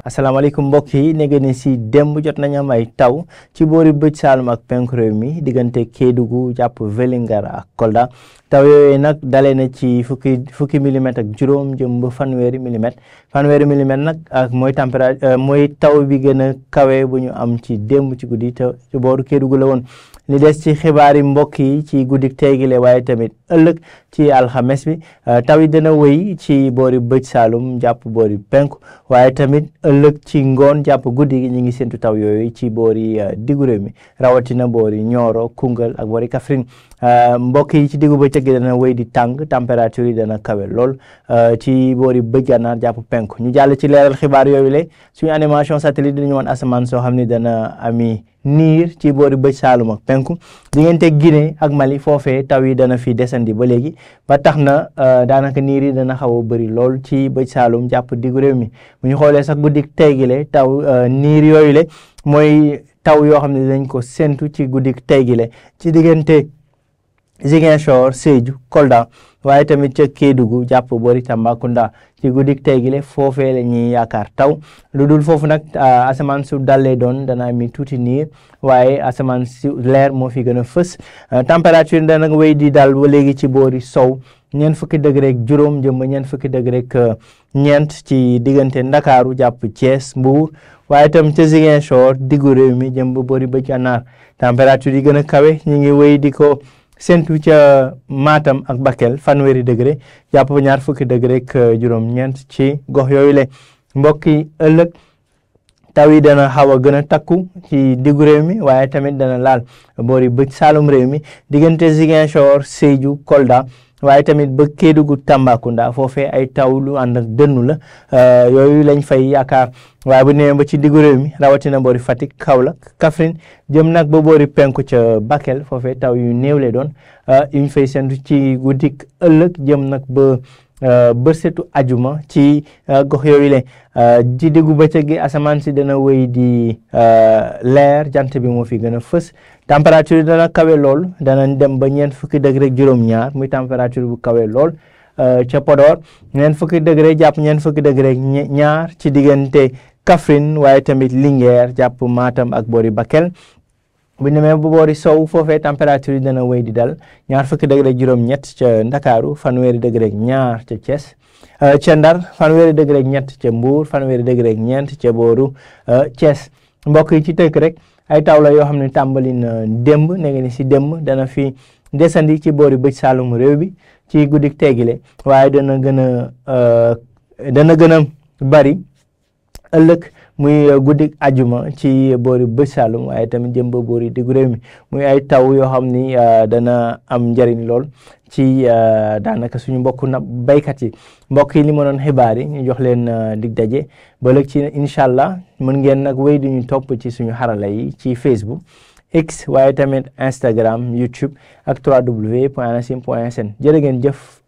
asalaamaaleykum mbokk yi nege ni si démb jot nañu am ay taw ci boori bëj Saalum ak penku réew mi diggante Kédougou jàpp Vélingara ak Kolda taw yooyu nag dalee na ci fukki milimètre ak juróom jëm ba fanweeri milimètre nag ak mooy température mooy taw bi gën a kawe bu ñu am ci démb ci guddi te ci booru Kédougou la woon. li des ci xibaar yi mbokk yi ci guddi teygile waaye tamit ëllëg ci alxames bi taw yi dana wéy ci boori bëj Saalum jàpp boori penku waaye tamit ëllëg ci ngoon jàpp guddi gi ñu ngi séntu taw yooyu ci boori diggu réew mi rawatina boori Nioro Koungheul ak boori Kaffrine mbokk yi ci diggu bëccëg gi dana wéy di tàng température yi dana kawe lool ci boori bëj gànnaar jàpp penku ñu jàll ci leeral xibaar yooyu la suñu animation satellite dinañu woon asamaan soo xam ne dana ami niir ci boori bëj Saalum ak penku diggante Guinée ak Mali foofee taw yi dana fi desandi ba léegi ba tax na daanaka niir yi dana xaw a bëri lool ci bëj Saalum jàpp diggu réew mi bu ñu xoolee sax guddik tey gi le taw niir yooyu le mooy taw yoo xam ne dañ ko séntu ci guddik tey gi le ci diggante Ziguinchor Sédhiou Kolda waaye tamit ca Kédougou jàpp boori Tambacounda ci guddik tey gi le foofee la ñuy yaakaar taw lu dul foofu nag asamaan su dalee doon dana mi tuuti niir waaye asamaan su leer moo fi gën a fës température dana wéy di dal ba léegi ci boori sow ñeent fukki degré ak juróom jëm ba ñeent fukki degré ak ñeent ci diggante Ndakaaru jàpp Thiès Mbour waaye itam ca Ziguinchor diggu réew mi jëm ba boori bëj Gànnaar température yi gën a kawe ñu ngi wéy di ko sentu ca Matam ak Bakel fanweeri degré jàpp ba ñaar fukki degré ak juróom-ñeent ci gox yooyu le mbokk yi ëllëg taw yi dana xaw a gën a takku ci diggu réew mi waaye tamit dana laal boori bëj Saalum réew mi diggante Ziguinchor Sédhiou Kolda waaye tamit ba Kédougou Tambacounda foofee ay taw lu ànd ak dënnu la yooyu lañ fay yaakaar waaye bu nee ba ci diggu réew mi rawatina boori Fatick Kaolack Kaffrine jëm nag ba boori penku ca Bakel foofee taw yu néew le doon yuñ fay sentu ci guddik ëllëg jëm nag ba bërsetu ajuma ci gox yooyu le ci diggu bëccëg gi asamaan si dana wéy di leer jant bi moo fi gën a fës température dana kawe lool dana dem ba ñeent fukki degré juróom-ñaar muy température bu kawe lool ca Podor ñeent fukki degré jàpp ñeent fukki degré ñaar ci diggante Kaffrine waaye tamit Linguère jàpp Matam ak boori Bakel bu ñu demee bu boori sow foofee température yi dana wéy di dal ñaar fukki degré juróom-ñett ca Ndakaaru fanweeri degré ñaar ca Thiès ca Ndar fanweeri degré ñett ca Mbour fanweeri degré ñeent ca booru Thiès mbokk yi ci tëkk rek ay taw la yoo xam ne tàmbali na démb nekk ni si démb dana fi desandi ci boori bëj Saalum réew bi ci guddik teegile waaye dana gën a bari ëllëg muy guddik ajuma ci boori bëj Saalum waaye tamit jëm ba boori diggu réew mi muy ay taw yoo xam ni dana am njëriñ lool ci daanaka suñu mbokku na baykat yi mbokk yi li ma doon xibaar yi ñu jox leen dig daje ba léegi ci incha allah mën ngeen nag wéy di ñu topp ci suñu xarala yi ci Facebook X waaye tamit Instagram YouTube ak www.anacim.sn jërë ngeen jëf